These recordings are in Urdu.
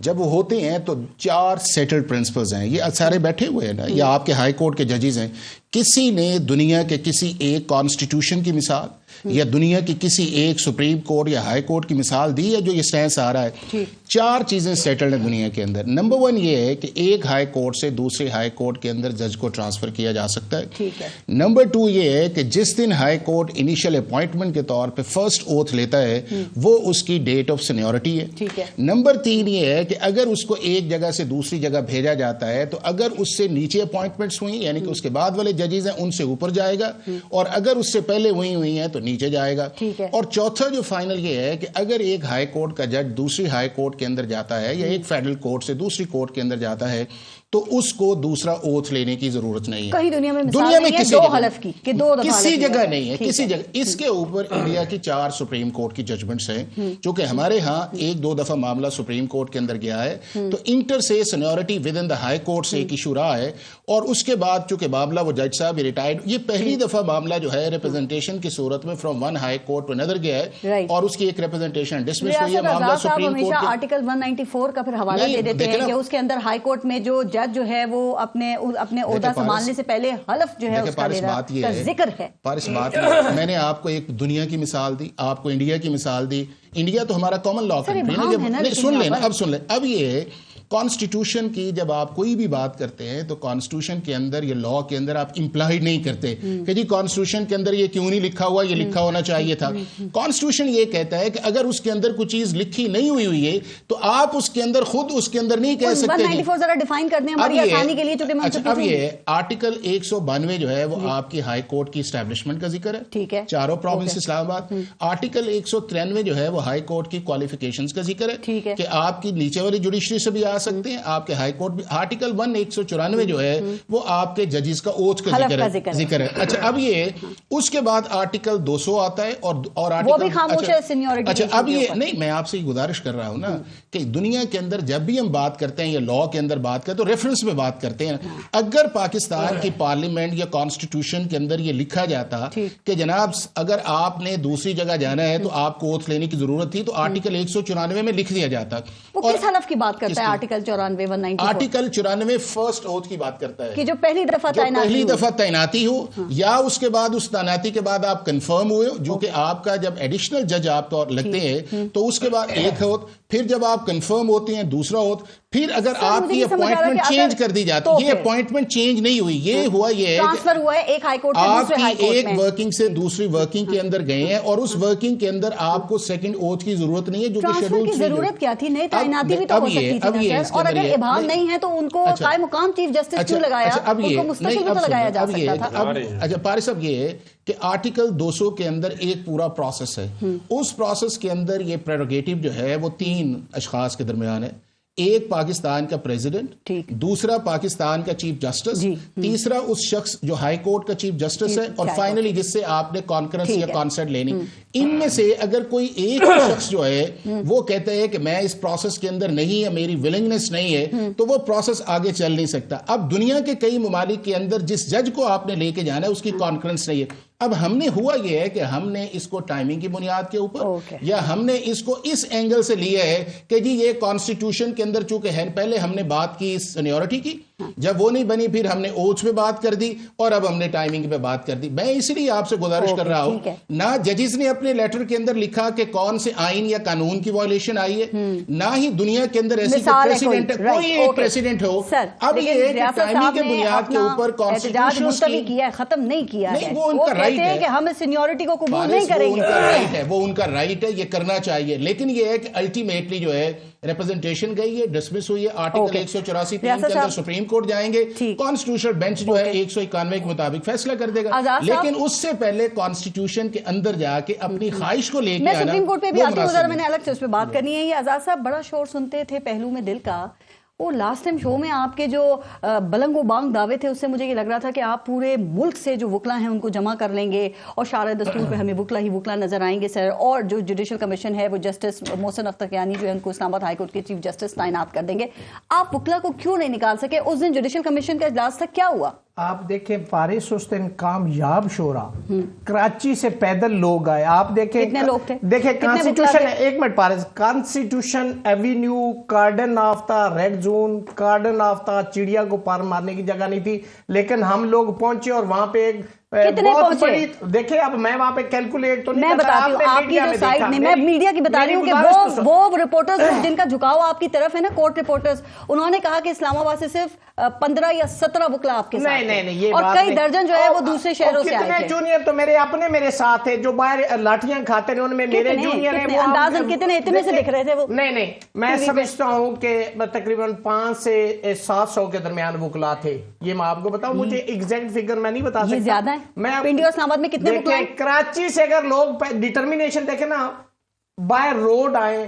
جب وہ ہوتے ہیں تو 4 سیٹلڈ پرنسپلز ہیں. یہ سارے بیٹھے ہوئے ہیں نا, یہ آپ کے ہائی کورٹ کے ججز ہیں. کسی نے دنیا کے کسی ایک کانسٹیٹیوشن کی مثال یا دنیا کی کسی ایک سپریم کورٹ یا ہائی کورٹ کی مثال دی ہے جو یہ سینس آ رہا ہے؟ 4 چیزیں سیٹلڈ ہیں دنیا کے اندر. نمبر 1 یہ ہے کہ ایک ہائی کورٹ سے دوسرے ہائی کورٹ کے اندر جج کو ٹرانسفر کیا جا سکتا ہے. نمبر 2 یہ ہے کہ جس دن ہائی کورٹ انیشل اپوائنٹمنٹ کے طور پہ فرسٹ اوتھ لیتا ہے وہ اس کی ڈیٹ آف سینیورٹی ہے. نمبر 3 یہ ہے کہ اگر اس کو ایک جگہ سے دوسری جگہ بھیجا جاتا ہے تو اگر اس سے نیچے اپوائنٹمنٹس ہوئی یعنی کہ اس کے بعد والے ججز ہیں ان سے اوپر جائے گا, اور اگر اس سے پہلے ہوئی ہیں تو نیچے جائے گا. اور چوتھا جو فائنل یہ ہے کہ اگر ایک ہائی کورٹ کا جج دوسری ہائی کورٹ کے اندر جاتا ہے یا ایک فیڈرل کورٹ سے دوسری کورٹ کے اندر جاتا ہے تو اس کو دوسرا اوتھ لینے کی ضرورت نہیں ہے. کہیں دنیا میں کسی جگہ نہیں ہے, کسی جگہ. اس کے اوپر انڈیا کی 4 سپریم کورٹ کی ججمنٹس ہیں, چونکہ ہمارے ہاں 1-2 دفعہ معاملہ سپریم کورٹ کے اندر گیا ہے تو انٹر سے seniority with in the high court سے ایک ایشو رہا ہے, اور اس کے بعد چونکہ معاملہ وہ جج صاحب ریٹائرڈ, یہ پہلی دفعہ معاملہ جو ہے ریپرزنٹیشن کی صورت میں from one high court to اندر گیا ہے اور اس کی ایک ریپرزنٹیشن ڈسمس ہوئی ہے. معاملہ سپریم کورٹ آرٹیکل 194 کا پھر حوالہ دے دیتے ہیں کہ اس کے اندر ہائی کورٹ میں جو جج جو ہے وہ اپنے عہدہ سنبھالنے سے پہلے حلف جو ہے اس کا ذکر ہے. پارس بات یہ میں نے آپ کو ایک دنیا کی مثال دی, آپ کو انڈیا کی مثال دی. انڈیا تو ہمارا کامن لا کنٹری ہے. سن لیں اب سن لیں. اب یہ کانسٹیٹیوشن کی جب آپ کوئی بھی بات کرتے ہیں تو کانسٹیٹیوشن کے اندر یہ لا کے اندر آپ امپلائڈ نہیں کرتے کہ جی کانسٹیٹیوشن کے اندر یہ کیوں نہیں لکھا ہوا, یہ لکھا ہونا چاہیے تھا. کانسٹیٹیوشن یہ کہتا ہے کہ اگر اس کے اندر کوئی چیز لکھی نہیں ہوئی ہے تو آپ اس کے اندر خود اس کے اندر نہیں کہہ سکتے. 194 ذرا ڈیفائن کر دیں ہماری آسانی کے لیے. اب یہ آرٹیکل 192 جو ہے وہ آپ کی ہائی کورٹ کی اسٹیبلشمنٹ کا ذکر ہے, ٹھیک ہے, چاروں پروونس اسلام آباد. آرٹیکل 193 جو ہے وہ ہائی کورٹ کی کوالیفیکیشنز کا ذکر ہے کہ آپ کی نیچے والی جوڈیشری سے بھی آ سکتے ہیں, آپ کے ہائی کورٹ بھی. آرٹیکل 194 جو ہے وہ آپ کے ججز کا اوتھ کا ذکر ہے. اچھا اب یہ اس کے بعد آرٹیکل 200 آتا ہے اور اچھا اب یہ نہیں, میں آپ سے گزارش کر رہا ہوں نا کہ دنیا کے اندر جب بھی ہم بات کرتے ہیں یا لا کے اندر بات کرتے ہیں تو ریفرنس میں بات کرتے ہیں. اگر پاکستان کی پارلیمنٹ یا کانسٹیٹیوشن کے اندر یہ لکھا جاتا کہ جناب اگر آپ نے دوسری جگہ جانا ہے تو آپ کو اوتھ لینے کی ضرورت تھی تو آرٹیکل 194 میں لکھ دیا جاتا. وہ کس حلف کی بات کرتا ہے آرٹیکل 94 آرٹیکل 94 فرسٹ اوتھ کی بات کرتا ہے کہ جو پہلی دفعہ تعیناتی ہو یا اس کے بعد اس تعیناتی کے بعد آپ کنفرم ہوئے, جو کہ آپ کا جب ایڈیشنل جج آپ لگتے ہیں تو اس کے بعد ایک اوتھ, پھر جب آپ کنفرم ہوتے ہیں دوسرا اوتھ, پھر اگر آپ کی اپوائنٹمنٹ چینج کر دی جاتی, یہ اپوائنٹمنٹ چینج نہیں ہوئی, یہ ہوا یہ ٹرانسفر ہوا ہے ایک ہائی کورٹ سے دوسرے ہائی کورٹ میں, ایک ورکنگ سے دوسری ورکنگ کے اندر گئے ہیں اور اس ورکنگ کے اندر آپ کو سیکنڈ اوتھ کی ضرورت نہیں ہے جو کہ شیڈول کی ضرورت کیا تھی. نئی تعیناتی بھی تو ہو سکتی تھی اور اگر ابہام نہیں ہے تو ان کو قائم مقام چیف جسٹس کیوں لگایا, ان کو مستقل بھی تو لگایا جا سکتا تھا. اچھا پارس صاحب یہ ہے کہ آرٹیکل 200 کے اندر ایک پورا پروسیس ہے, اس پروسیس کے اندر یہ پریروگیٹو جو ہے وہ 3 اشخاص کے درمیان ہے. ایک پاکستان کا پریزیڈنٹ, دوسرا پاکستان کا چیف جسٹس, تیسرا اس شخص جو ہائی کورٹ کا چیف جسٹس ہے, اور فائنلی جس سے آپ نے کانفرنس یا کانسرٹ لینی. ان میں سے اگر کوئی ایک شخص جو ہے وہ کہتا ہے کہ میں اس پروسیس کے اندر نہیں ہے, میری ولنگنس نہیں ہے, تو وہ پروسیس آگے چل نہیں سکتا. اب دنیا کے کئی ممالک کے اندر جس جج کو آپ نے لے کے جانا ہے اس کی کانفرنس نہیں ہے. اب ہم نے ہوا یہ ہے کہ ہم نے اس کو ٹائمنگ کی بنیاد کے اوپر یا ہم نے اس کو اس اینگل سے لیا ہے کہ جی یہ کانسٹیٹیوشن کے اندر چونکہ ہے, پہلے ہم نے بات کی سینیورٹی کی, جب وہ نہیں بنی پھر ہم نے اوتھ پہ بات کر دی اور اب ہم نے ٹائمنگ پہ بات کر دی. میں اس لیے آپ سے گزارش کر رہا ہوں, نہ ججز نے اپنے لیٹر کے اندر لکھا کہ کون سے آئین یا قانون کی وائلیشن آئی ہے, نہ ہی دنیا کے اندر ایسی پریسیڈنٹ کوئی ایک پریسیڈنٹ ہو. اب یہ ہے کہ ٹائمنگ کے بنیاد کے اوپر کانسٹیٹیوشن ملتوی کیا ہے, ختم نہیں کیا ہے, وہ ان کا رائٹ ہے کہ ہم سینیورٹی کو قبول نہیں کریں گے. وہ ان کا رائٹ ہے, یہ کرنا چاہیے, لیکن یہ ہے کہ الٹیمیٹلی جو ہے ریپرزنٹیشن گئی ہے, ڈسمس ہوئی ہے. آرٹیکل 184 کے اندر سپریم کورٹ جائیں گے, کانسٹیٹیوشنل بینچ جو ہے 191 کے مطابق فیصلہ کر دے گا, لیکن اس سے پہلے کانسٹیٹیوشن کے اندر جا کے اپنی خواہش کو لے کے آنا. میں سپریم کورٹ پہ بھی آتی ہوں, میں نے الگ سے اس پہ بات کرنی ہے. یہ آزاد صاحب بڑا شور سنتے تھے پہلو میں دل کا, وہ لاسٹ ٹائم شو میں آپ کے جو بلنگ و بانگ دعوے تھے اس سے مجھے یہ لگ رہا تھا کہ آپ پورے ملک سے جو وکلا ہیں ان کو جمع کر لیں گے اور شارع دستور پہ ہمیں وکلا ہی وکلا نظر آئیں گے سر, اور جو جوڈیشل کمیشن ہے وہ جسٹس محسن اخترقیانی جو ہے ان کو اسلام آباد ہائی کورٹ کے چیف جسٹس تعینات کر دیں گے. آپ وکلا کو کیوں نہیں نکال سکے؟ اس دن جوڈیشل کمیشن کا اجلاس تھا, کیا ہوا؟ آپ دیکھیں فارس اس دن کامیاب شورا کراچی سے پیدل لوگ آئے. آپ دیکھیں کتنے لوگ تھے؟ دیکھیں کانسٹیٹیوشن, ایک منٹ فارس, constitution avenue cordon off the red zone, cordon off the چڑیا کو پار مارنے کی جگہ نہیں تھی, لیکن ہم لوگ پہنچے اور وہاں پہ ایک کتنے پہنچے؟ دیکھیں اب میں وہاں پہ کیلکولیٹ تو میں نہیں بتاتی ہوں, آپ کی جو سائٹ نہیں, میں میڈیا کی بتا رہی ہوں کہ وہ رپورٹرز جن کا جھکاؤ آپ کی طرف ہے نا, کورٹ رپورٹرز, انہوں نے کہا کہ اسلام آباد سے صرف 15 یا 17 وکلا آپ کے ساتھ نہیں, اور کئی درجن جو ہے وہ دوسرے شہروں سے آئے تھے. جونیئر تو میرے اپنے میرے ساتھ ہیں جو باہر لاٹھیاں کھاتے ہیں, ان میں میرے جونیئر ہیں. اندازن کتنے اتنے سے دکھ رہے تھے وہ؟ نہیں, میں سمجھتا ہوں کہ تقریباً 500 سے 700 کے درمیان وکلا تھے. یہ میں آپ کو بتاؤں, مجھے ایگزیکٹ فگر میں نہیں بتا سکتا. یہ زیادہ ہے. پنڈی اور اسلام آباد میں کتنے وکلا ہیں؟ کراچی سے اگر لوگ ڈیٹرمینیشن دیکھیں نا, باہر روڈ آئے,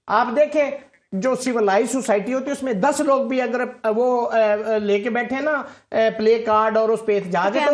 آپ دیکھیں جو سیولائز سوسائٹی ہوتی ہے اس میں 10 لوگ بھی اگر وہ لے کے بیٹھے ہیں نا پلے کارڈ اور اس پہ احتجاج ہے.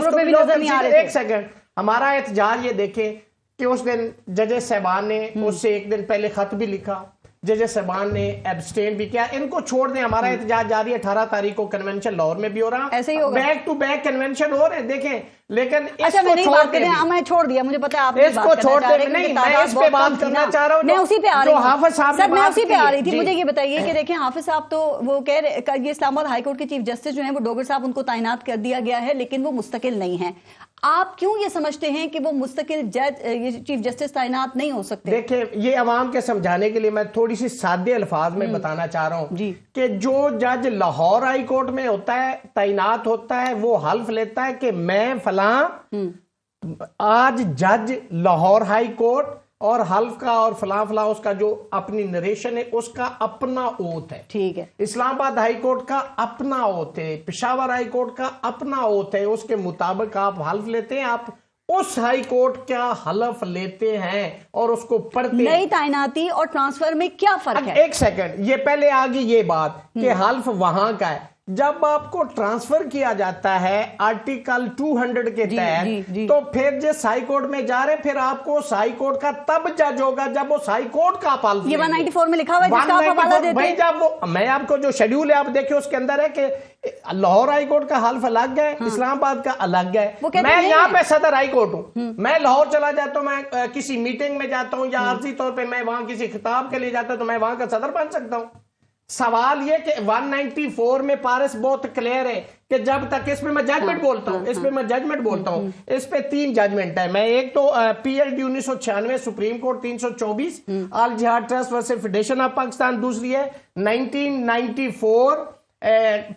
ایک سیکنڈ, ہمارا احتجاج یہ دیکھیں کہ اس دن ججز صاحبان نے اس سے ایک دن پہلے خط بھی لکھا, ججز صاحبان نے ایبسٹین بھی کیا. ان کو چھوڑ دیں, ہمارا احتجاج جاری ہے. 18 تاریخ کو کنونشن لاہور میں بھی ہو رہا, ایسے ہی ہوگا, بیک ٹو بیک کنونشن ہو رہے ہیں. دیکھیں لیکن اس کو چھوڑ دیں, میں چھوڑ دیا, مجھے پتا ہے آپ اس کو چھوڑ دیں. نہیں, میں اس پہ بات کرنا چاہ رہا ہوں, میں اسی پہ آ رہی ہوں. حافظ صاحب سر میں اسی پہ آ رہی تھی. مجھے یہ بتائیے کہ دیکھیں حافظ صاحب تو وہ کہہ رہے, یہ اسلام آباد ہائی کورٹ کے چیف جسٹس جو ہیں وہ ڈوگر صاحب, ان کو تعینات کر دیا گیا ہے لیکن وہ مستقل نہیں ہیں. آپ کیوں یہ سمجھتے ہیں کہ وہ مستقل جج چیف جسٹس تعینات نہیں ہو سکتے؟ دیکھیں یہ عوام کے سمجھانے کے لیے میں تھوڑی سی سادے الفاظ میں بتانا چاہ رہا ہوں کہ جو جج لاہور ہائی کورٹ میں ہوتا ہے, تعینات ہوتا ہے, وہ حلف لیتا ہے کہ میں فلاں آج جج لاہور ہائی کورٹ, اور حلف کا اور فلاں فلاں اس کا جو اپنی نریشن ہے اس کا اپنا اوتھ ہے. ٹھیک ہے, اسلام آباد ہائی کورٹ کا اپنا اوتھ ہے, پشاور ہائی کورٹ کا اپنا اوتھ ہے. اس کے مطابق آپ حلف لیتے ہیں, آپ اس ہائی کورٹ کا حلف لیتے ہیں اور اس کو پڑھتے ہیں. نئی تعیناتی اور ٹرانسفر میں کیا فرق ہے؟ ایک سیکنڈ, یہ پہلے آگی یہ بات کہ حلف وہاں کا ہے. جب آپ کو ٹرانسفر کیا جاتا ہے آرٹیکل 200 کے تحت, تو پھر جس ہائی کورٹ میں جا رہے ہیں, پھر آپ کو ہائی کورٹ کا تب جج ہوگا جب اس ہائی کورٹ کا آپ حلف. یہ 194 میں لکھا ہوا ہے جس کا آپ حوالہ دیتے ہیں. جب وہ, میں آپ کو جو شیڈیول ہے آپ دیکھیں, اس کے اندر ہے کہ لاہور ہائی کورٹ کا حلف الگ ہے, اسلام آباد کا الگ ہے. میں یہاں پہ صدر ہائی کورٹ ہوں, میں لاہور چلا جاتا ہوں, میں کسی میٹنگ میں جاتا ہوں یا عارضی طور پہ میں وہاں کسی خطاب کے لیے جاتا ہوں, تو میں وہاں کا صدر بن سکتا ہوں. سوال یہ کہ 194 میں پارس بہت کلیئر ہے کہ جب تک, اس پہ میں ججمنٹ بولتا ہوں, اس پہ میں ججمنٹ بولتا ہوں, اس پہ 3 ججمنٹ ہے. میں ایک تو P L D 1996 supreme court 324 Al Jehad trust versus federation of Pakistan, دوسری ہے 1994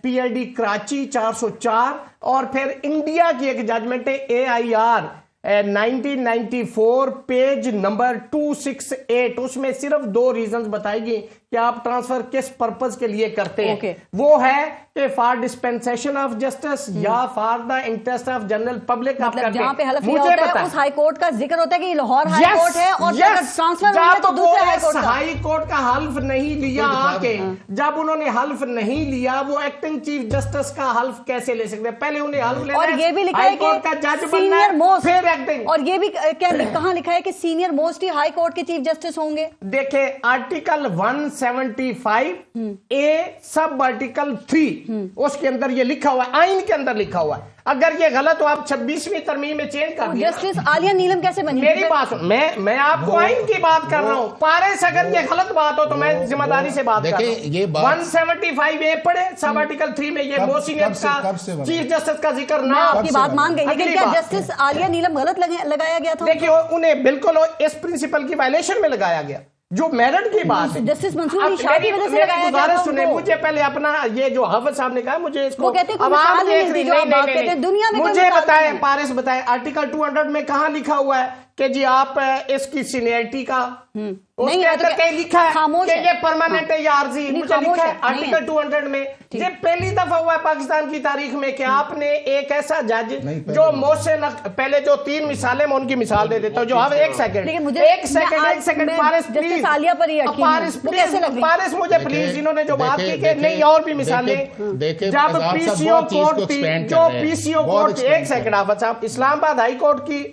پی ایل ڈی کراچی 404, اور پھر انڈیا کی ایک ججمنٹ ہے اے آئی آر 1994 پیج نمبر 268. اس میں صرف 2 ریزنز بتائی گئی کہ آپ ٹرانسفر کس پرپز کے لیے کرتے ہیں. وہ ہے کہ فار ڈسپینسیشن آف جسٹس یا for the interest of general public. مطلب جہاں پہ حلف لیا ہوتا ہے اس ہائی کورٹ کا ذکر ہوتا ہے کہ لاہور ہائی کورٹ ہے, اور اگر ٹرانسفر ہوا ہے تو دوسرے ہائی کورٹ کا. ہائی کورٹ کا حلف نہیں لیا آ کے, جب انہوں نے حلف نہیں لیا, وہ ایکٹنگ چیف جسٹس کا حلف کیسے لے سکتے؟ پہلے انہیں حلف لینا ہے, اور یہ بھی لکھا ہے کہ سینئر موسٹ, اور یہ بھی کہاں لکھا ہے کہ سینئر موسٹ ہی ہائی کورٹ کے چیف جسٹس ہوں گے. دیکھیں آرٹیکل 175 اے سب آرٹیکل 3 اس کے اندر یہ لکھا ہوا ہے, آئین کے اندر لکھا ہوا ہے. اگر یہ غلط ہو آپ 26ویں ترمیم میں چینج کر دیں. جسٹس عالیہ نیلم کیسے بنی؟ میری بات, میں آپ کو آئین کی بات کر رہا ہوں. پارس اگر یہ غلط بات ہو تو میں ذمہ داری سے بات کر رہا ہوں. 175 اے پڑھے, سب آرٹیکل 3 میں یہ موسینیت کا چیف جسٹس کا ذکر نہ. آپ کی بات مان گئی, لیکن کیا جسٹس عالیہ نیلم غلط لگایا گیا تھا؟ دیکھیے انہیں بالکل اس پرنسپل کی وائلیشن میں لگایا گیا جو میرٹ کی بات ہے. جسٹس منصور علی شاہ کی وجہ سے لگایا گیا تھا. سنیں, مجھے پہلے اپنا یہ جو حافظ صاحب نے کہا, مجھے اس کو مجھے بتائیں, پارس بتائیں آرٹیکل 200 میں کہاں لکھا ہوا ہے کہ جی آپ اس کی سینیئرٹی کا, اس کے اندر کہیں لکھا ہے کہ یہ پرماننٹ ہے یا عارضی؟ مجھے لکھا ہے آرٹیکل 200 میں. یہ پہلی دفعہ ہوا ہے پاکستان کی تاریخ میں کہ آپ نے ایک ایسا جج جو محسن, پہلے جو 3 مثالیں میں ان کی مثال دے دیتا ہوں, جو ایک سیکنڈ پارس مجھے پلیز, انہوں نے جو بات کی کہ نہیں اور بھی مثالیں, جب پی سی او کورٹ تھی, جو پی سی او کورٹ, ایک سیکنڈ آفت صاحب, اسلام آباد ہائی کورٹ کی,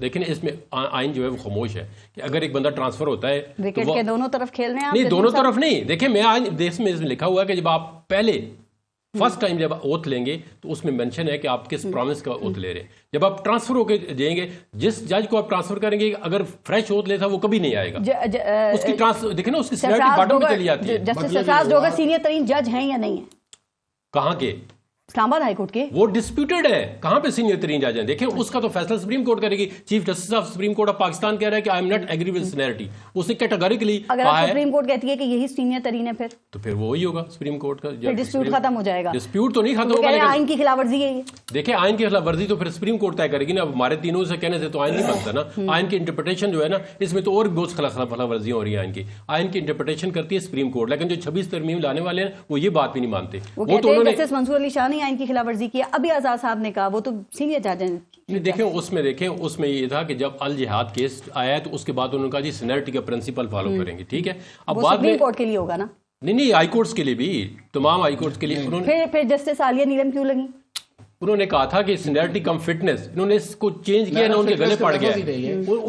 لیکن اس میں آئین جو ہے وہ خاموش ہے کہ اگر ایک بندہ ٹرانسفر ہوتا ہے وکٹ کے دونوں طرف کھیل رہے ہیں نہیں، دونوں طرف نہیں. دیکھیں میں آئین دیش میں اس میں لکھا ہوا ہے کہ جب آپ پہلے فرسٹ ٹائم جب اوتھ لیں گے تو اس میں مینشن ہے کہ آپ کس پرومس کا اوتھ لے رہے ہیں. جب آپ ٹرانسفر ہو کے دیں گے، جس جج کو آپ ٹرانسفر کریں گے اگر فریش اوتھ لیتا وہ کبھی نہیں آئے گا. اس کی ٹرانسفر دیکھیں نا، اس کی سینیورٹی باٹم پہ چلی جاتی ہے. جسٹس سرفراز ڈوگر سینئر ترین جج ہیں یا نہیں ہیں کہاں کے؟ اسلام آباد ہائی کورٹ کے. وہ ڈسپیوٹڈ ہے، کہاں پہ سینئر ترین جج ہیں؟ دیکھیں اس کا تو فیصلہ سپریم کورٹ کرے گی. Chief justice of supreme court of Pakistan کہہ رہا ہے کہ I am not agree with seniority. اس نے کیٹیگریکلی اگر سپریم کورٹ کہتی ہے کہ یہی سینئر ترین ہے تو پھر وہی ہوگا سپریم کورٹ کا. ڈسپیوٹ ختم ہو جائے گا. ڈسپیوٹ تو نہیں ختم ہوگا، آئین کی خلاف ورزی ہے. دیکھیں آئین کی خلاف ورزی تو پھر سپریم کورٹ طے کرے گی نا. ہمارے تینوں سے کہنے سے تو آئین نہیں بنتا نا. آئین کی انٹرپریٹیشن جو ہے نا، اس میں تو اور بہت خلاف ورزیاں ہو رہی ہیں. آئین کی انٹرپریٹیشن کرتی ہے سپریم کورٹ، لیکن جو 26 ترمیم لانے والے ہیں وہ یہ بات بھی نہیں مانتے. وہ تو جسٹس منصور علی شاہ نے آئین کی خلاف ورزی کی. ابھی آزاد صاحب نے کہا وہ تو سینئر جج ہیں. دیکھیں اس میں یہ تھا کہ جب الجہاد کیس آیا ہے تو اس کے بعد انہوں نے کہا جی سینیرٹی کا پرنسپل فالو کریں گے. ٹھیک ہے، اب بعد میں سپریم کورٹ کے لیے ہوگا نا. نہیں ہائی کورٹس کے لیے بھی، تمام ہائی کورٹس کے لیے. پھر جسٹس عالیہ نیلم کیوں لگی؟ انہوں نے کہا تھا کہ سینیرٹی کم فٹنس، انہوں نے اس کو چینج کیا نا، ان کے گلے پڑ گیا.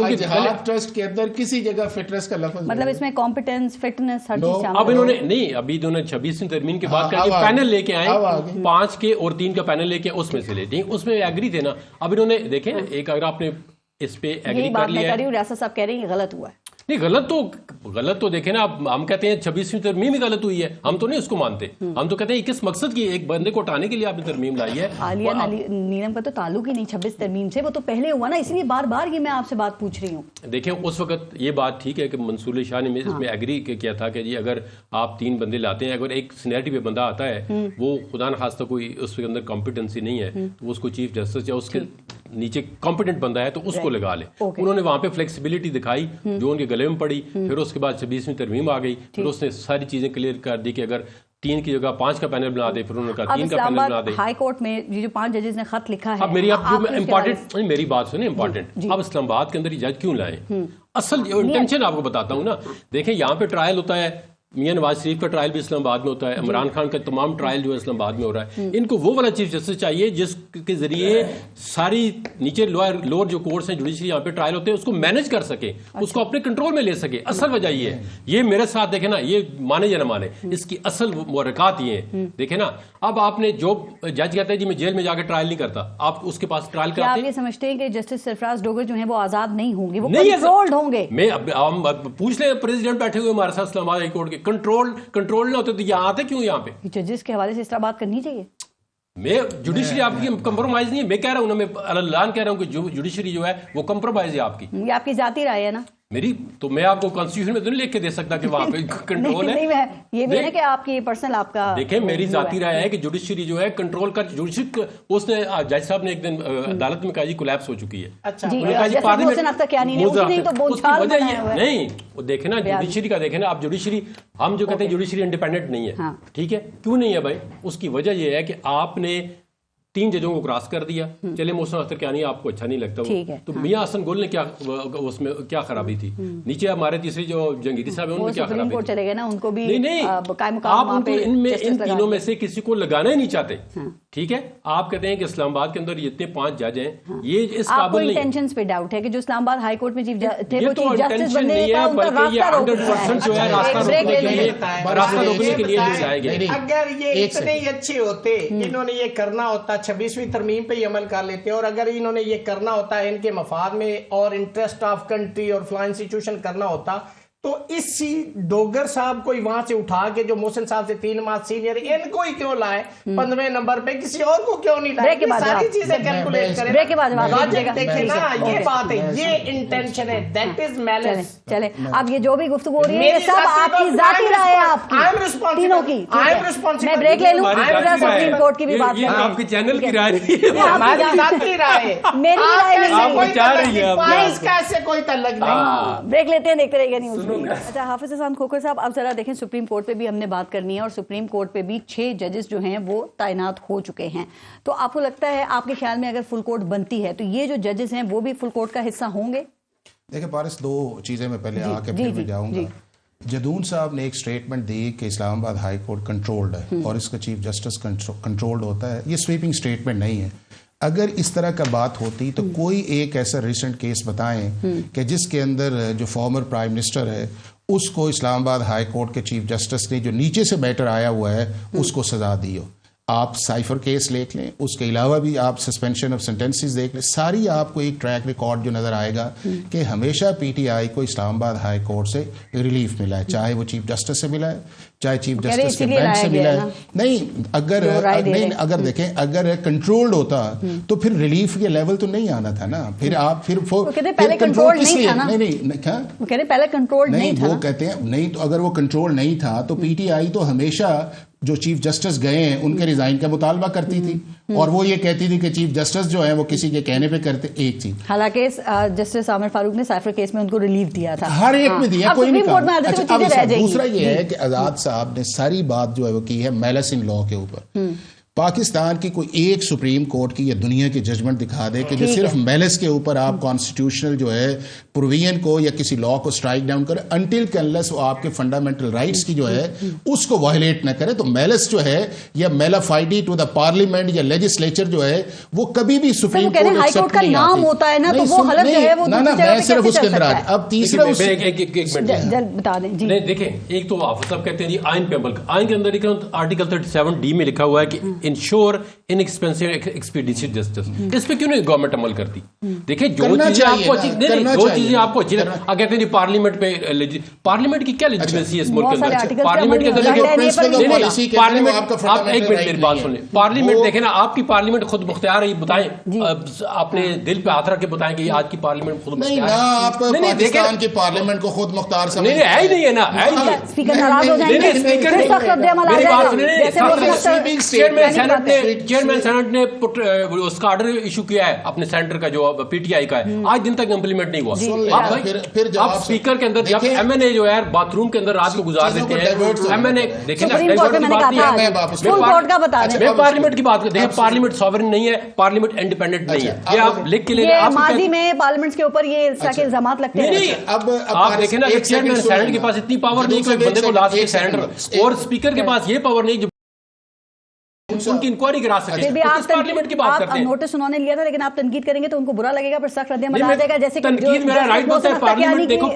جہاد ٹرسٹ کے اندر کسی جگہ فٹنس کا لفظ مطلب اس میں کمپیٹنس فٹنس ہر چیز شامل. اب انہوں نے نہیں، ابھی انہوں نے 26 ترمیم کے بعد پینل لے کے آئے، 5 کے اور 3 کا پینل لے کے اس میں سے لے دیں. اس میں ایگری تھے نا. اب انہوں نے دیکھیں ایک اگر آپ نے اس پہ ایگری کر لیا ہے. ریاست صاحب کہہ رہے ہیں غلط ہوا ہے. نہیں غلط تو دیکھیں نا، ہم کہتے ہیں 26ویں ترمیم ہی غلط ہوئی ہے. ہم تو نہیں اس کو مانتے. ہم تو کہتے ہیں کس مقصد کی ایک بندے کو ہٹانے کے لیے آپ نے ترمیم لائی ہے. عالیہ نیلم کا تو تعلق ہی نہیں 26 ترمیم سے، وہ تو پہلے ہوا نا. اسی لیے بار بار یہ میں آپ سے بات پوچھ رہی ہوں. دیکھیں اس وقت یہ بات ٹھیک ہے کہ منصور علی شاہ نے اس میں ایگری کیا تھا کہ جی اگر آپ 3 بندے لاتے ہیں، اگر ایک سینیرٹی پہ بندہ آتا ہے وہ خدا نخواستہ کوئی اس کے اندر کمپیٹنسی نہیں ہے تو اس کو چیف جسٹس یا اس کے نیچے کمپیٹنٹ بندہ ہے تو اس کو لگا لے. انہوں نے وہاں پہ فلیکسیبلٹی دکھائی جو ان کے گلے میں پڑی. پھر اس کے بعد 26ویں ترمیم آ گئی. پھر اس نے ساری چیزیں کلیئر کر دی کہ اگر 3 کی جگہ 5 کا پینل بنا دے. پھر انہوں نے کہا 3 کا پینل بنا دے. ہائی کورٹ میں یہ جو 5 ججز نے خط لکھا ہے، اب میری بات سنیں امپورٹنٹ. اب اسلام آباد کے اندر یہ جج کیوں لائیں؟ اصل انٹینشن آپ کو بتاتا ہوں نا. دیکھیں یہاں پہ ٹرائل ہوتا ہے، میاں نواز شریف کا ٹرائل بھی اسلام آباد میں ہوتا ہے، عمران خان کا تمام ٹرائل جو ہے اسلام آباد میں ہو رہا ہے. ان کو وہ والا چیف جسٹس چاہیے جس کے ذریعے ساری نیچے لوور جو کورٹس ہیں جوڈیشری یہاں پہ ٹرائل ہوتے ہیں اس کو مینج کر سکے، اس کو اپنے کنٹرول میں لے سکے. اصل وجہ یہ ہے. یہ میرے ساتھ دیکھیں نا، یہ مانے یا نہ مانے، اس کی اصل محرکات یہ ہیں. دیکھیں نا، اب آپ نے جو جج کہتا ہے جی میں جیل میں جا کے ٹرائل نہیں کرتا، آپ اس کے پاس ٹرائل کراتے ہیں. آپ یہ سمجھتے ہیں کہ جسٹس سرفراز ڈوگر جو ہیں وہ آزاد نہیں ہوں گے، وہ کنٹرولڈ ہوں گے؟ میں پوچھ لیں پریزیڈنٹ بیٹھے ہوئے ہمارے ساتھ اسلام آباد ہائی کورٹ کے، کنٹرول نہ ہوتے تو یہاں آتے کیوں؟ یہاں پہ ججز کے حوالے سے اس طرح بات کرنی چاہیے. میں جوڈیشری آپ کی کمپرومائز نہیں ہے. میں کہہ رہا ہوں، میں اعلان کہہ رہا ہوں کہ جوڈیشری جو ہے وہ کمپرومائز ہے آپ کی. یہ آپ کی ذاتی رائے ہے نا میری. تو میں آپ کو کانسٹیٹیوشن میں تو نہیں لکھ کے دے سکتا کہ وہاں پہ کنٹرول ہے. یہ بھی ہے کہ آپ کی پرسنل آپ کا. دیکھیں میری ذاتی رائے ہے کہ جوڈیشری جو ہے کنٹرول کر. جوڈیشری اس نے جج صاحب نے ایک دن عدالت میں کہا جی کولیپس ہو چکی ہے. نہیں دیکھیں نا جوڈیشری کا، دیکھیں نا آپ جوڈیشری، ہم جو کہتے ہیں جوڈیشری انڈیپینڈنٹ نہیں ہے. ٹھیک ہے، کیوں نہیں ہے بھائی؟ اس کی وجہ یہ ہے کہ آپ نے 3 ججوں کو کراس کر دیا. چلے محسن اختر کیانی آپ کو اچھا نہیں لگتا تو میاں حسن گل نے کیا اس میں کیا خرابی تھی؟ نیچے ہمارے تیسرے جو جنگیری صاحب ہیں ان میں کیا خرابی تھی؟ چلے گئے نا ان کو بھی. نہیں آپ ان کو ان تینوں میں سے کسی کو لگانا ہی نہیں چاہتے. ٹھیک ہے، آپ کہتے ہیں کہ اسلام آباد کے اندر اتنے 5 جج ہیں، یہ اس قابل نہیں. انٹینشنز پہ ڈاؤٹ ہے کہ جو اسلام آباد ہائی کورٹ میں چیف تھے وہ چیف جسٹس بننے کا ان کا راستہ 100% جو ہے راستہ روکنے کے لیے جائے گئے. اگر یہ اتنے ہی اچھے ہوتے، انہوں نے یہ کرنا ہوتا 26ویں ترمیم پہ ہی عمل کر لیتے، اور اگر انہوں نے یہ کرنا ہوتا ہے ان کے مفاد میں اور انٹرسٹ آف کنٹری اور فلاں انسٹیٹیوشن کرنا ہوتا تو اسی ڈوگر صاحب کو وہاں سے اٹھا کے جو محسن صاحب سے 3 ماہ سینئر ان کو ہی کیوں لائے 15ویں نمبر پہ، کسی اور کو کیوں نہیں لائے؟ ساری چیزیں کیلکولیٹ کریں. دیکھیں نا یہ بات ہے، یہ انٹینشن ہے، دیٹ از میلس. چلے اب یہ جو بھی گفتگو ہو رہی ہے سب آپ کی ذاتی رائے ہے، آپ کی تینوں کی. میں بریک لے لوں، سپریم کورٹ کی بھی بات ہے. آپ کے چینل کی رائے ہماری ذاتی رائے، میری رائے نہیں، اس کا ایسے کوئی تعلق نہیں. بریک لیتے ہیں، دیکھتے رہیے نیوز. اچھا حافظ احسان کھوکھر صاحب، اب ذرا دیکھیں سپریم کورٹ پہ بھی ہم نے بات کرنی ہے، اور سپریم کورٹ پہ بھی 6 ججز جو ہیں وہ تعینات ہو چکے ہیں. تو آپ کو لگتا ہے، آپ کے خیال میں اگر فل کورٹ بنتی ہے تو یہ جو ججز ہیں وہ بھی فل کورٹ کا حصہ ہوں گے؟ دیکھیں پارس، 2 چیزیں میں پہلے آ کے پھر میں جاؤں گا. جدون صاحب نے ایک سٹیٹمنٹ دی کہ اسلام آباد ہائی کورٹ کنٹرولڈ ہے اور اس کا چیف جسٹس کنٹرولڈ ہوتا ہے. یہ سویپنگ سٹیٹمنٹ نہیں ہے. اگر اس طرح کا بات ہوتی تو کوئی ایک ایسا ریسنٹ کیس بتائیں کہ جس کے اندر جو فارمر پرائم منسٹر ہے اس کو اسلام آباد ہائی کورٹ کے چیف جسٹس نے جو نیچے سے میٹر آیا ہوا ہے اس کو سزا دی ہو. آپ سائفر کیس دیکھ لیں, اس کے علاوہ بھی آپ سسپینشن آف سینٹنسز دیکھ لیں, ساری آپ کو ایک ٹریک ریکارڈ جو نظر آئے گا کہ ہمیشہ پی ٹی آئی کو اسلام آباد ہائی کورٹ سے ریلیف ملا ہے, چاہے وہ چیف جسٹس سے ملا ہے, چاہے چیف جسٹس کے بینچ سے ملا ہے. نہیں اگر دیکھیں اگر کنٹرولڈ ہوتا تو پھر ریلیف کے لیول تو نہیں آنا تھا نا. پھر آپ پھر کنٹرول کس لیے نہیں, وہ کہتے ہیں نہیں, تو اگر وہ کنٹرول نہیں تھا تو پی ٹی آئی تو ہمیشہ جو چیف جسٹس گئے ہیں ان کے ریزائن کا مطالبہ کرتی تھی, اور وہ یہ کہتی تھی کہ چیف جسٹس جو ہیں وہ کسی کے کہنے پہ کرتے. ایک چیز حالانکہ جسٹس عامر فاروق نے سائفر کیس میں ان کو ریلیف دیا تھا, ہر ایک میں دیا, کوئی نہیں. دوسرا یہ ہے کہ آزاد صاحب نے ساری بات جو ہے وہ کی ہے میلس ان لا کے اوپر. پاکستان کی کوئی ایک سپریم کورٹ کی یا دنیا کی ججمنٹ دکھا دے کہ جو صرف میلس کے اوپر آپ کانسٹیٹیوشنل جو ہے پروویژن کو یا کسی لا کو اسٹرائک ڈاؤن کرے, انٹل کہ انلیس وہ آپ کے فنڈامنٹل رائٹس کی جو ہے اس کو وائلیٹ نہ کرے. تو میلس جو ہے یا میلافائڈی ٹو دا پارلیمنٹ یا لیجسلیچر جو ہے وہ کبھی بھی سپریم کورٹ ایکسپٹ نہیں نام ہوتا ہے نا, تو وہ غلط ہے. وہ میں صرف اس کے اندر اب تیسرا بتا دیں. دیکھیں, ایک تو حافظ صاحب کہتے ہیں آئین پہ عمل, آئین کے اندر آرٹیکل 37D میں لکھا ہوا ہے کہ انشور ان ایکسپینسو ایکسپیڈیشن جسٹس. اس پہ کیوں نہیں گورنمنٹ عمل کرتی؟ دیکھیں جو چیزیں آپ کو جو چیزیں آپ کو کہتے ہیں پارلیمنٹ پہ, پارلیمنٹ کی کیا لیجیٹمیسی ہے اس ملک کے اندر؟ پارلیمنٹ کے اندر پارلیمنٹ, آپ ایک منٹ میری بات سن لیں. پارلیمنٹ دیکھیں نا, آپ کی پارلیمنٹ خود مختار ہے, یہ بتائیں اپنے دل پہ ہاتھ رکھ کے بتائیں کہ آج کی پارلیمنٹ خود مختار ہے. آپ پاکستان کی پارلیمنٹ کو خود مختار سمجھتے ہیں؟ ہے ہی نہیں ہے نا, ہے ہی نہیں. چیئرمین سینٹ نے اس کا آرڈر ایشو کیا ہے اپنے سینٹر کا جو پی ٹی آئی کا ہے, آج دن تک امپلیمنٹ نہیں ہوا. آپ اسپیکر کے اندر جب ایم این اے جو ہے باتھ روم کے اندر رات کو گزار دیتے ہیں, ایم این اے دیکھیں نا, میں پارلیمنٹ کی بات کرتے ہیں. پارلیمنٹ سوورن نہیں ہے, پارلیمنٹ انڈیپینڈنٹ نہیں ہے, یہ آپ لکھ کے لے لیں. ماضی میں پارلیمنٹ کے اوپر یہ اس طرح کے الزامات لگتے ہیں. آپ دیکھیں نا, چیئرمین سینٹ کے پاس اتنی پاور نہیں کہ بندے کو لا سکے سینٹر, اور اسپیکر کے پاس یہ پاور نہیں ان کی انکوائری کرا سکے. پارلیمنٹ کی بات کرتے ہیں. نوٹس انہوں نے لیا تھا, لیکن آپ تنقید کریں گے تو ان کو برا لگے گا, پھر سخت رد عمل آ جائے گا. جیسے تنقید میرا رائٹ ہوتا ہے. پارلیمنٹ دیکھو,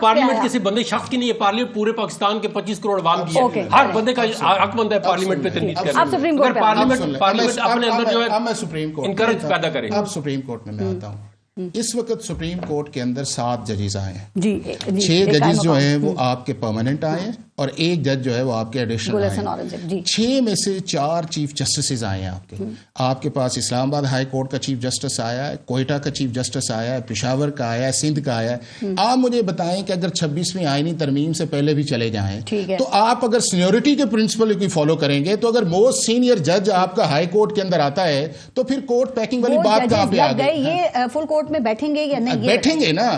پارلیمنٹ کسی بندے شخص کی نہیں ہے, پارلیمنٹ پورے پاکستان کے 25 کروڑ عوام کی ہے. ہر بندے کا حق بنتا ہے پارلیمنٹ پہ تنقید کرنا. اگر پارلیمنٹ اپنے اندر جو ہے انکریج پیدا کرے. اب سپریم کورٹ میں میں آتا ہوں. اس وقت سپریم کورٹ کے اندر 7 ججز آئے ہیں. 6 ججز جو ہیں وہ آپ کے پرماننٹ آئے ہیں, اور ایک جج جو ہے وہ آپ کے ایڈیشنل آئے ہیں. 6 میں سے 4 چیف جسٹسز آئے ہیں آپ کے. آپ کے پاس اسلام آباد ہائی کورٹ کا چیف جسٹس آیا ہے, کوئٹہ کا چیف جسٹس آیا ہے, پشاور کا آیا ہے, سندھ کا آیا ہے. آپ مجھے بتائیں کہ اگر 26ویں آئینی ترمیم سے پہلے بھی چلے جائیں تو آپ اگر سینیورٹی کے پرنسپل کی فالو کریں گے تو اگر موسٹ سینئر جج آپ کا ہائی کورٹ کے اندر آتا ہے تو پھر کورٹ پیکنگ والی بات کہاں پہ آ گئی؟ یہ فل کورٹ میں بیٹھیں گے یا نہیں؟ بیٹھیں گے نا.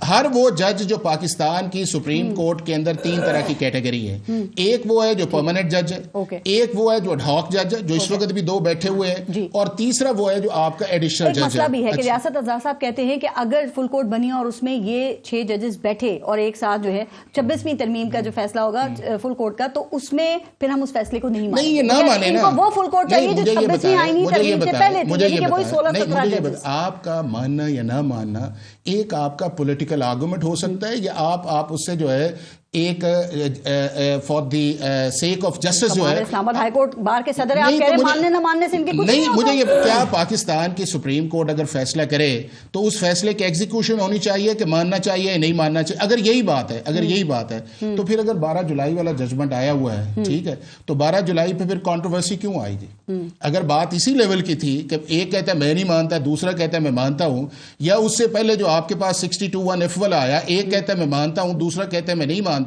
ہر وہ جج جو پاکستان کی سپریم کورٹ کے اندر 3 طرح کی کیٹیگری ہے. ایک وہ ہے جو پرماننٹ جج ہے, ایک وہ ہے جو ڈھاک جج ہے جو اس وقت بھی 2 بیٹھے ہوئے ہیں, اور تیسرا وہ ہے جو آپ کا ایڈیشنل جج ہے. مسئلہ بھی ہے کہ ریاست ازار صاحب کہتے ہیں کہ اگر فل کورٹ بنی اور اس میں یہ 6 ججز بیٹھے اور ایک ساتھ جو ہے 26ویں ترمیم کا جو فیصلہ ہوگا فل کورٹ کا, تو اس میں پھر ہم اس فیصلے کو نہیں مانیں گے. یہ نہ مانے نا, وہ فل کورٹ چاہیے جو 26ویں آئینی ترمیم سے پہلے تھی. آپ کا ماننا یا نہ ماننا ایک آپ کا پولیٹیکل آرگومنٹ ہو سکتا ہے, یا آپ اس سے جو ہے ایک for the sake of justice جو ہے. اسلام آباد ہائی کورٹ بار کے صدر ہیں, آپ کہہ رہے ہیں ماننے نہ ماننے سے ان کی کچھ نہیں. مجھے یہ کیا پاکستان کی سپریم کورٹ اگر فیصلہ کرے تو اس فیصلے کی ایگزیکیوشن ہونی چاہیے کہ ماننا چاہیے نہیں ماننا چاہیے. اگر یہی بات ہے تو پھر اگر 12 جولائی والا ججمنٹ آیا ہوا ہے, ٹھیک ہے, تو 12 جولائی پہ پھر کنٹروورسی کیوں آئی جی؟ اگر بات اسی لیول کی تھی کہ ایک کہتا ہے میں نہیں مانتا, دوسرا کہتا ہے میں مانتا ہوں, یا اس سے پہلے جو آپ کے پاس 62(1) F والا آیا, ایک کہتا ہے میں مانتا ہوں, دوسرا کہتا ہے میں نہیں مانتا.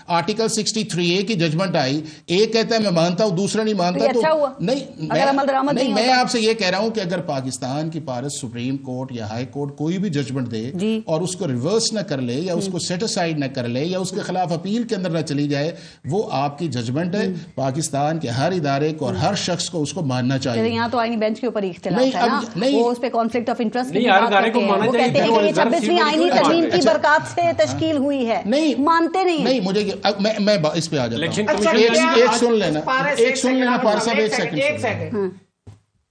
آرٹیکل 63A کی ججمنٹ آئی, ایک کہتا ہے میں مانتا ہوں, دوسرا نہیں مانتا. تو نہیں, میں آپ سے یہ کہہ رہا ہوں کہ اگر پاکستان کی پارس سپریم کورٹ یا ہائی کورٹ کوئی بھی ججمنٹ دے اور اس کو ریورس نہ کر لے یا اس کو سیٹ اسائڈ نہ کر لے یا اس کے خلاف اپیل کے اندر نہ چلی جائے, وہ آپ کی ججمنٹ ہے. پاکستان کے ہر ادارے کو اور ہر شخص کو اس کو ماننا چاہیے. یہاں تو آئینی بینچ کے اوپر اختلاف ہے نا, وہ اس پہ کانفلکٹ آف انٹرسٹ کی بات کرتے ہیں. وہ کہتے ہیں کہ یہ 26ویں آئینی ترمیم کی برکات سے تشکیل ہوئی ہے, مانتے نہیں. مجھے میں اس پہ آ جاتا ہوں. ایک سن لینا پارسا, ایک second.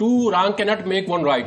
2 wrong cannot make 1 right।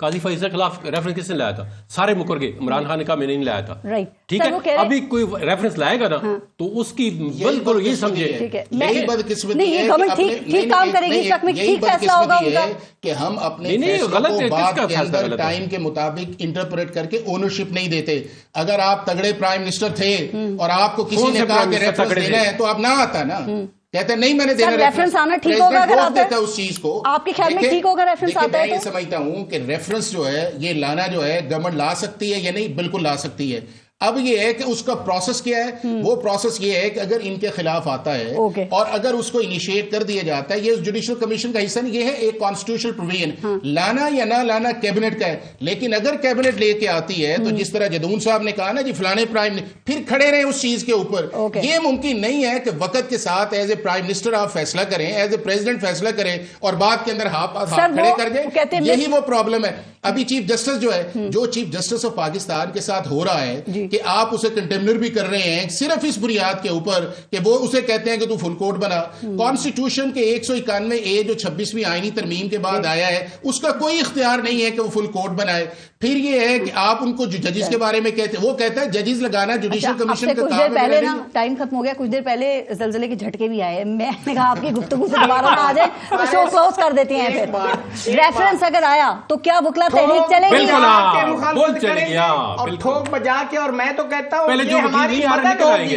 قاضی فیصل کے خلاف ریفرنس کس نے لایا تھا؟ سارے مکر گئے، عمران خان نے کہا میں نے نہیں لایا تھا. ٹھیک ہے، ابھی کوئی ریفرنس لائے گا نا تو اس کی بالکل یہ سمجھے یہی بدقسمتی ہے کہ ہم اپنے فیصلوں کو بعد کے اندر ٹائم کے مطابق انٹرپریٹ کر کے اونرشپ نہیں دیتے. اگر آپ تگڑے پرائم منسٹر تھے اور آپ کو کسی نے کہا کہ ریفرنس دینا ہے تو آپ نہ آتا نا، کہتے نہیں میں نے دینا. ریفرنس آنا ٹھیک ہوگا اگر آتا ہے اس چیز کو. آپ کے خیال میں ٹھیک ہوگا ریفرنس آتا ہے؟ میں یہ سمجھتا ہوں کہ ریفرنس جو ہے یہ لانا جو ہے گورنمنٹ لا سکتی ہے یا نہیں، بالکل لا سکتی ہے. اب یہ ہے کہ اس کا پروسیس کیا ہے، وہ پروسیس یہ ہے کہ اگر ان کے خلاف آتا ہے اور اگر اس کو انیشیٹ کر دیا جاتا ہے، یہ جوڈیشل کمیشن کا حصہ نہیں، یہ ہے ایک کانسٹیٹیوشنل پروویژن. لانا یا نہ لانا کیبنٹ کا ہے، لیکن اگر کیبنٹ لے کے آتی ہے تو جس طرح جدون صاحب نے کہا نا جی فلانے پرائم، پھر کھڑے رہے اس چیز کے اوپر. یہ ممکن نہیں ہے کہ وقت کے ساتھ ایز اے پرائم منسٹر آپ فیصلہ کریں، ایز اے پریزیڈنٹ فیصلہ کریں اور بعد کے اندر ہاتھ کھڑے کر دیں. یہی وہ پرابلم ہے. ابھی چیف جسٹس جو ہے، جو چیف جسٹس آف پاکستان کے ساتھ ہو رہا ہے کہ آپ اسے کنٹمنر بھی کر رہے ہیں صرف اس بنیاد کے اوپر کہ وہ اسے کہتے ہیں کہ تو فل کوڈ بنا. کانسٹیٹیوشن کے 191 جو 26ویں آئینی ترمیم کے بعد آیا ہے اس کا کوئی اختیار نہیں ہے کہ وہ فل کوڈ بنائے. پھر یہ ہے کہ آپ ان کو جو ججز کے بارے میں کہتے ہیں، وہ کہتا ہے ججز لگانا جوڈیشل کمیشن کا کام ہے. کچھ دیر پہلے نا ٹائم ختم ہو گیا، کچھ دیر پہلے زلزلے کے جھٹکے بھی آئے. میں نے کہا آپ کی گفتگو سے دوبارہ نہ آ جائے تو شو کلوز کر دیتے ہیں. پھر ریفرنس اگر آیا تو کیا وکلا تحریک چلے گی؟ اور ٹھوک بجا کے، اور میں تو کہتا ہوں یہ ہماری مدد ہوگی،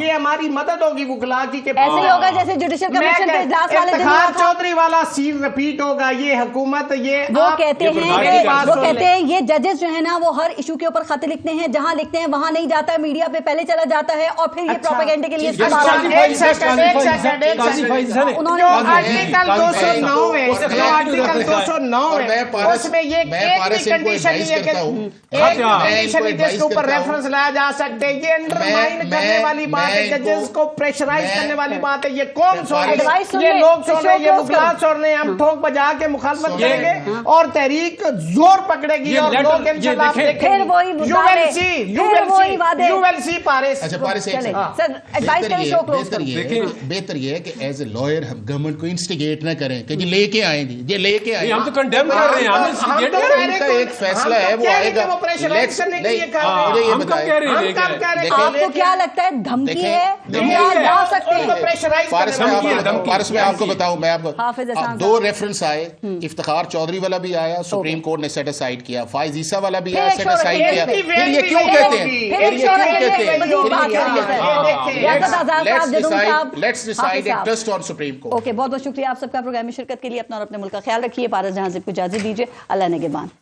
یہ ہماری مدد ہوگی وکلا کی. ایسے ہی ہوگا جیسے جوڈیشل کمیشن کے اجلاس والے دن افتخار چودھری والا سین ریپیٹ ہوگا. یہ حکومت وہ کہتے ہیں یہ ججز جو ہے نا وہ ہر ایشو کے اوپر خط لکھتے ہیں، جہاں لکھتے ہیں وہاں نہیں جاتا ہے، میڈیا پہ پہلے چلا جاتا ہے اور پھر یہ پروپیگنڈے کے لیے استعمال ہوتا ہے. آرٹیکل 209 ہے، آرٹیکل 209 ہے، اس میں یہ ایک کنڈیشن یہ ہے کہ ایک کنڈیشن ہے جس کے اوپر ریفرنس لایا جا سکتے. یہ انڈرمائن کرنے والی بات ہے، ججز کو پریشرائز کرنے والی بات ہے. یہ کون سن رہے ہیں؟ یہ لوگ سن رہے ہیں، یہ وکلا سن رہے ہیں. ہم ٹھوک بجا کے مخالفت کریں گے اور تحریک زور پکڑے گی اور لوگ انشاءاللہ آپ دیکھیں گے. You will see پارس. اچھا پارس بہتر یہ ہے کہ ایز اے لائر ہم گورنمنٹ کو انسٹیگیٹ نہ کریں کہ جی لے کے آئیں گی، یہ لے کے آئیں. ہم تو کنڈیم کر رہے ہیں، ان کا ایک فیصلہ ہے وہ آئے گا. آپ کو کیا لگتا ہے دھمکی ہے یا جا سکتے ہیں؟ پارس میں آپ کو بتاؤں، میں آپ کو 2 ریفرنس آئے. افتخار چودھری والا بھی آیا، سپریم کورٹ نے سیٹ اسائڈ کیا. فائز عیسیٰ والا بھی آیا، سیٹ اسائڈ کیا. پھر یہ کیوں کہتے ہیں؟ Let's decide it just on supreme court. Okay, بہت بہت شکریہ آپ سب کا پروگرام میں شرکت کے لیے. اپنا اور اپنے ملک کا خیال رکھیے. پارس جہاں سے اجازت دیجیے. اللہ نگہبان.